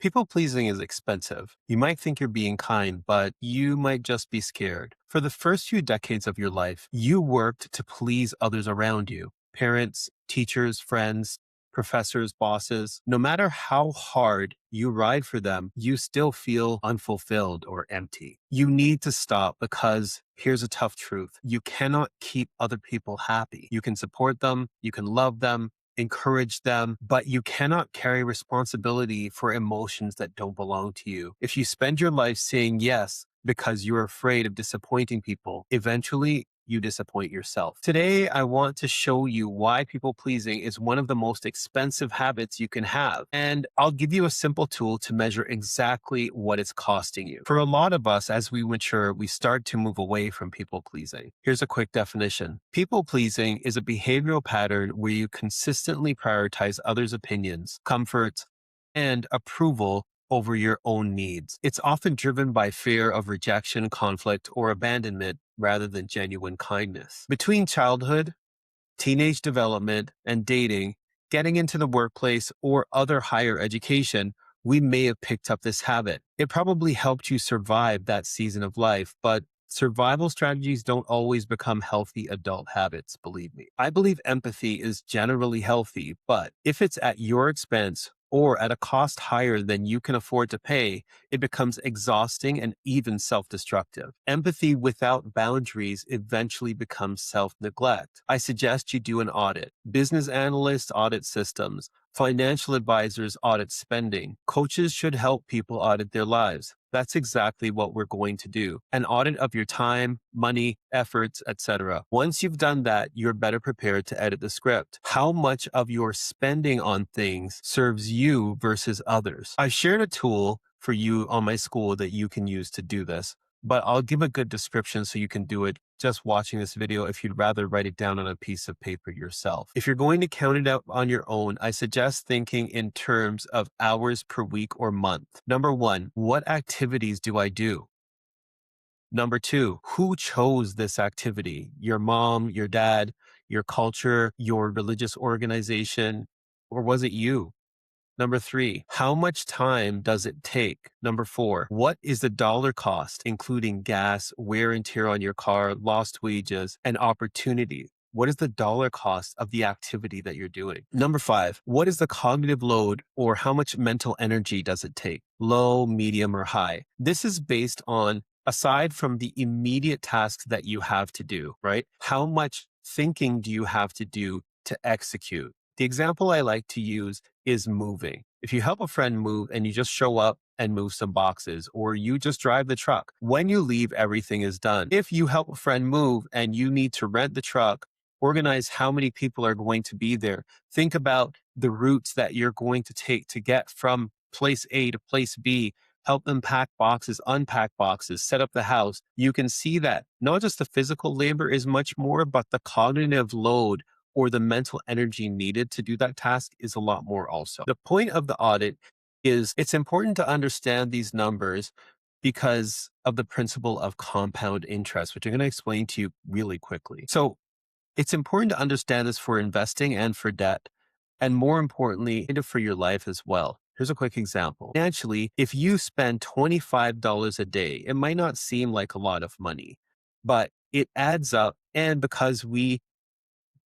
People pleasing is expensive. You might think you're being kind, but you might just be scared. For the first few decades of your life, you worked to please others around you parents, teachers, friends, professors, bosses. No matter how hard you ride for them, you still feel unfulfilled or empty. You need to stop because here's a tough truth. You cannot keep other people happy. You can support them, you can love them, encourage them, but you cannot carry responsibility for emotions that don't belong to you. If you spend your life saying yes because you're afraid of disappointing people, eventually you disappoint yourself. Today, I want to show you why people pleasing is one of the most expensive habits you can have. And I'll give you a simple tool to measure exactly what it's costing you. For a lot of us, as we mature, we start to move away from people pleasing. Here's a quick definition. People pleasing is a behavioral pattern where you consistently prioritize others' opinions, comforts, and approval over your own needs. It's often driven by fear of rejection, conflict, or abandonment rather than genuine kindness. Between childhood, teenage development, and dating, getting into the workplace, or other higher education, we may have picked up this habit. It probably helped you survive that season of life, but survival strategies don't always become healthy adult habits, believe me. I believe empathy is generally healthy, but if it's at your expense or at a cost higher than you can afford to pay, it becomes exhausting and even self-destructive. Empathy without boundaries eventually becomes self-neglect. I suggest you do an audit. Business analysts audit systems. Financial advisors audit spending. Coaches should help people audit their lives. That's exactly what we're going to do. An audit of your time, money, efforts, etc. Once you've done that, you're better prepared to edit the script. How much of your spending on things serves you versus others? I shared a tool for you on my school that you can use to do this, but I'll give a good description so you can do it just watching this video if you'd rather write it down on a piece of paper yourself. If you're going to count it out on your own, I suggest thinking in terms of hours per week or month. Number one, what activities do I do? Number two, who chose this activity? Your mom, your dad, your culture, your religious organization, or was it you? Number three, how much time does it take? Number four, what is the dollar cost, including gas, wear and tear on your car, lost wages, and opportunity? What is the dollar cost of the activity that you're doing? Number five, what is the cognitive load or how much mental energy does it take? Low, medium, or high? This is based on, aside from the immediate tasks that you have to do, right? How much thinking do you have to do to execute? The example I like to use is moving. If you help a friend move and you just show up and move some boxes, or you just drive the truck, when you leave, everything is done. If you help a friend move and you need to rent the truck, organize how many people are going to be there, think about the routes that you're going to take to get from place A to place B, help them pack boxes, unpack boxes, set up the house. You can see that not just the physical labor is much more, but the cognitive load or the mental energy needed to do that task is a lot more also. The point of the audit is it's important to understand these numbers because of the principle of compound interest, which I'm going to explain to you really quickly. So it's important to understand this for investing and for debt, and more importantly, for your life as well. Here's a quick example. Financially, if you spend $25 a day, it might not seem like a lot of money, but it adds up. And because we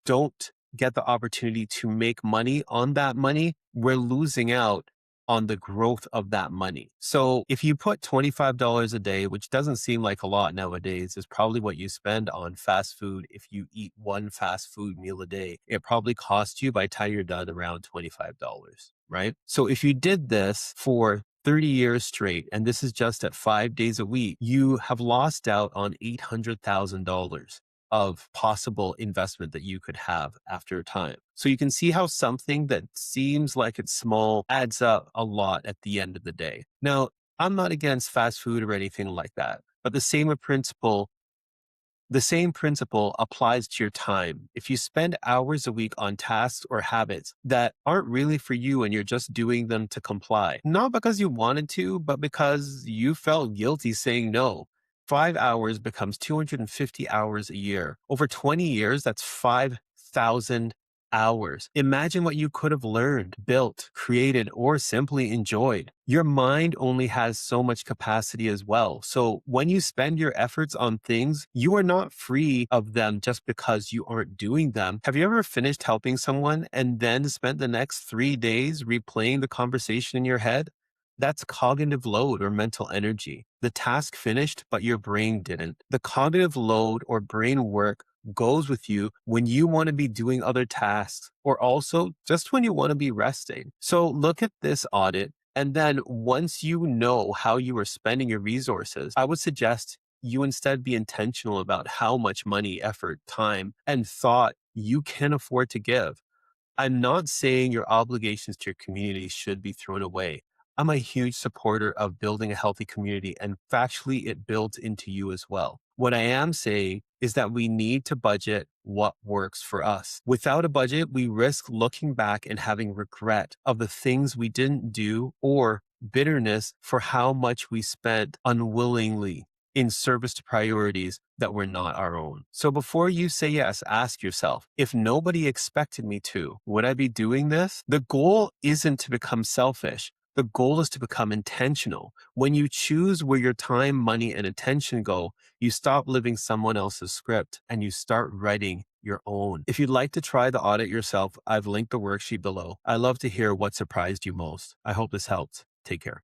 don't get the opportunity to make money on that money, we're losing out on the growth of that money. So if you put $25 a day, which doesn't seem like a lot nowadays, is probably what you spend on fast food. If you eat one fast food meal a day, it probably costs you by the time you're done around $25, right? So if you did this for 30 years straight, and this is just at 5 days a week, you have lost out on $800,000 of possible investment that you could have after a time. So you can see how something that seems like it's small adds up a lot at the end of the day. Now, I'm not against fast food or anything like that, but the same principle applies to your time. If you spend hours a week on tasks or habits that aren't really for you and you're just doing them to comply, not because you wanted to, but because you felt guilty saying no, 5 hours becomes 250 hours a year. Over 20 years, that's 5,000 hours. Imagine what you could have learned, built, created, or simply enjoyed. Your mind only has so much capacity as well. So when you spend your efforts on things, you are not free of them just because you aren't doing them. Have you ever finished helping someone and then spent the next 3 days replaying the conversation in your head? That's cognitive load or mental energy. The task finished, but your brain didn't. The cognitive load or brain work goes with you when you want to be doing other tasks or also just when you want to be resting. So look at this audit. And then once you know how you are spending your resources, I would suggest you instead be intentional about how much money, effort, time, and thought you can afford to give. I'm not saying your obligations to your community should be thrown away. I'm a huge supporter of building a healthy community, and factually, it builds into you as well. What I am saying is that we need to budget what works for us. Without a budget, we risk looking back and having regret of the things we didn't do or bitterness for how much we spent unwillingly in service to priorities that were not our own. So before you say yes, ask yourself, if nobody expected me to, would I be doing this? The goal isn't to become selfish. The goal is to become intentional. When you choose where your time, money, and attention go, you stop living someone else's script and you start writing your own. If you'd like to try the audit yourself, I've linked the worksheet below. I love to hear what surprised you most. I hope this helped. Take care.